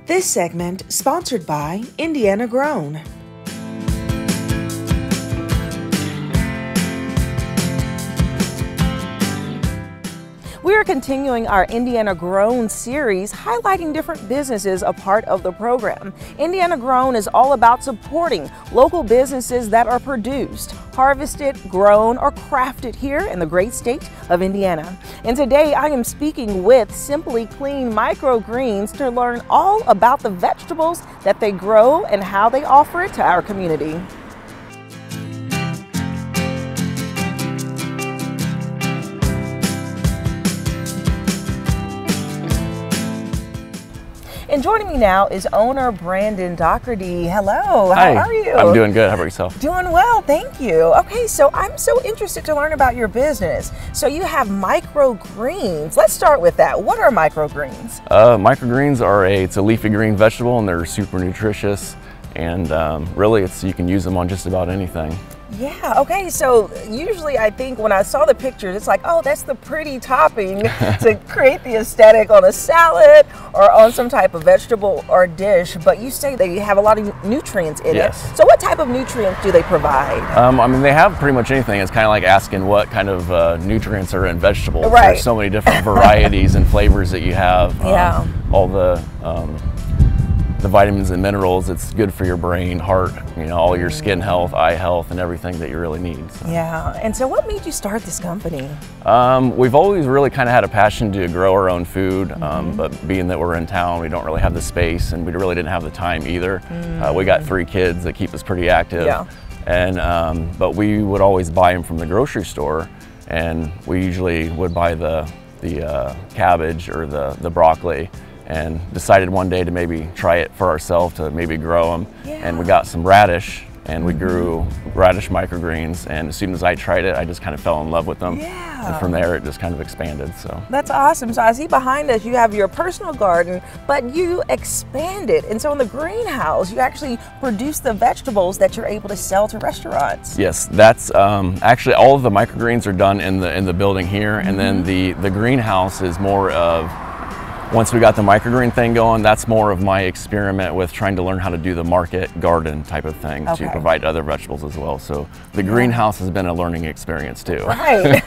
This segment sponsored by Indiana Grown. We are continuing our Indiana Grown series, highlighting different businesses a part of the program. Indiana Grown is all about supporting local businesses that are produced, harvested, grown, or crafted here in the great state of Indiana. And today I am speaking with Simply Clean Microgreens to learn all about the vegetables that they grow and how they offer it to our community. And joining me now is owner Brandon Daugherty. Hello, Hi. How are you? I'm doing good. How about yourself? Doing well, thank you. Okay, so I'm so interested to learn about your business. So you have microgreens. Let's start with that. What are microgreens? Microgreens are it's a leafy green vegetable, and they're super nutritious. And really, you can use them on just about anything. Yeah, okay, so usually I think when I saw the pictures, it's like, oh, that's the pretty topping to create the aesthetic on a salad or on some type of vegetable or dish, but you say they have a lot of nutrients in it. So what type of nutrients do they provide? I mean, they have pretty much anything. It's kind of like asking what kind of nutrients are in vegetables. Right. There's so many different varieties and flavors that you have. Yeah. All the vitamins and minerals. It's good for your brain, heart, all your skin health, eye health, and everything that you really need. So. Yeah, and so what made you start this company? We've always really kind of had a passion to grow our own food, but being that we're in town, we don't really have the space, and we really didn't have the time either. We got 3 kids that keep us pretty active, and but we would always buy them from the grocery store, and we usually would buy the cabbage or the broccoli, and decided one day to maybe try it for ourselves, to maybe grow them. And we got some radish, and we grew radish microgreens, and as soon as I tried it, I just kind of fell in love with them. And from there it just kind of expanded. So that's awesome. So I see behind us you have your personal garden, but you expanded, and so in the greenhouse you actually produce the vegetables that you're able to sell to restaurants. Yes, that's actually all of the microgreens are done in the building here, and then the greenhouse is more of, once we got the microgreen thing going, that's more of my experiment with trying to learn how to do the market garden type of thing to provide other vegetables as well. So the greenhouse has been a learning experience too. Right.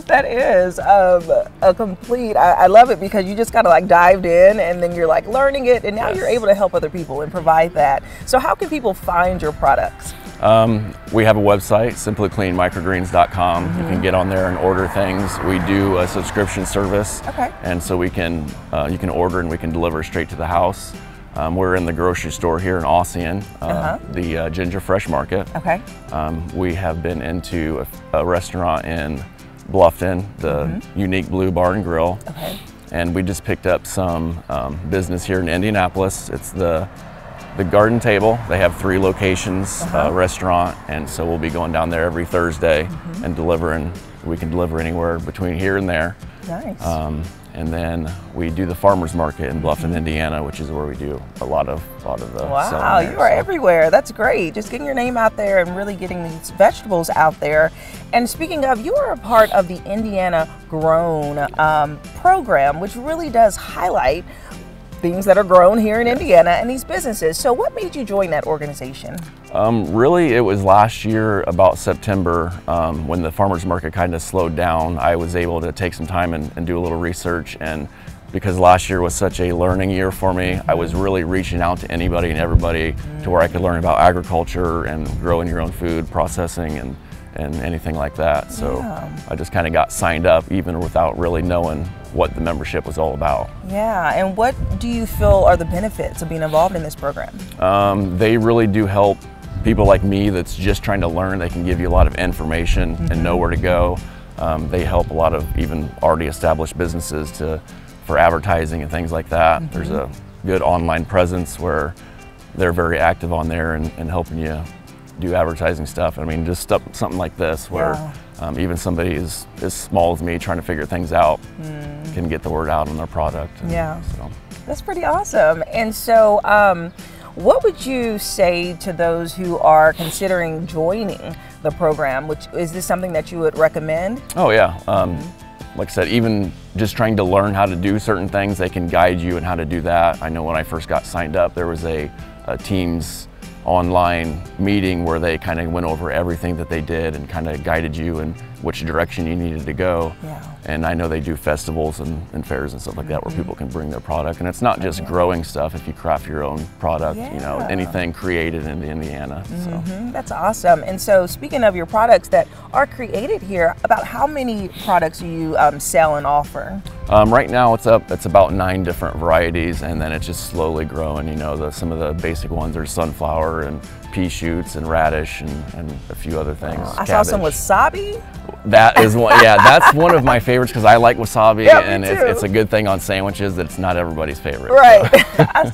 That is a complete, I love it because you just kind of like dived in and then you're like learning it, and now you're able to help other people and provide that. So how can people find your products? We have a website, simplycleanmicrogreens.com. You can get on there and order things. We do a subscription service, and so we can you can order and we can deliver straight to the house. We're in the grocery store here in Ossian, the Ginger Fresh Market. We have been into a restaurant in Bluffton, the Unique Blue Bar and Grill, and we just picked up some business here in Indianapolis. It's the Garden Table. They have 3 locations, restaurant, and so we'll be going down there every Thursday and delivering. We can deliver anywhere between here and there. Nice. And then we do the farmers market in Bluffton, Indiana, which is where we do a lot of the Wow, you are everywhere. That's great. Just getting your name out there and really getting these vegetables out there. And speaking of, you are a part of the Indiana Grown program, which really does highlight things that are grown here in Indiana and these businesses. So what made you join that organization? Really, it was last year about September when the farmers market kind of slowed down. I was able to take some time and do a little research, and because last year was such a learning year for me, I was really reaching out to anybody and everybody to where I could learn about agriculture and growing your own food, processing, and anything like that. So I just kind of got signed up even without really knowing what the membership was all about. Yeah, and what do you feel are the benefits of being involved in this program? They really do help people like me that's just trying to learn. They can give you a lot of information and know where to go. They help a lot of even already established businesses for advertising and things like that. There's a good online presence where they're very active on there and helping you do advertising stuff. I mean, just something like this where even somebody as small as me trying to figure things out can get the word out on their product. So. That's pretty awesome. And so what would you say to those who are considering joining the program? Is this something that you would recommend? Oh yeah. like I said, even just trying to learn how to do certain things, they can guide you in how to do that. I know when I first got signed up, there was a Teams online meeting where they kind of went over everything that they did and kind of guided you in which direction you needed to go. Yeah. And I know they do festivals and fairs and stuff like that where people can bring their product. And it's not just growing stuff. If you craft your own product, you know, anything created in Indiana. So. That's awesome. And so speaking of your products that are created here, about how many products do you sell and offer? Right now it's about 9 different varieties, and then it's just slowly growing. You know, some of the basic ones are sunflower and pea shoots and radish and a few other things. I saw some wasabi. That is one, yeah, that's one of my favorites because I like wasabi, yeah, and it's a good thing on sandwiches that it's not everybody's favorite. Right.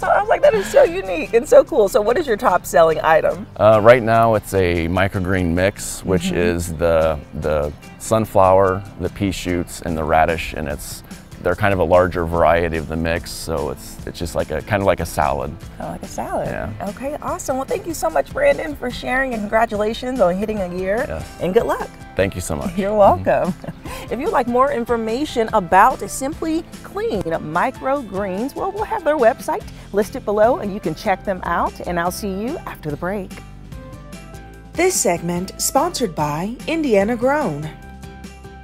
So. I was like, that is so unique and so cool. So what is your top selling item? Right now it's a microgreen mix, which is the sunflower, the pea shoots, and the radish, and they're kind of a larger variety of the mix, so it's just like kind of like a salad. Oh, like a salad. Yeah. Okay, awesome. Well, thank you so much, Brandon, for sharing, and congratulations on hitting a year. Yes. And good luck. Thank you so much. You're welcome. If you'd like more information about Simply Clean Microgreens, well, we'll have their website listed below, and you can check them out. And I'll see you after the break. This segment sponsored by Indiana Grown.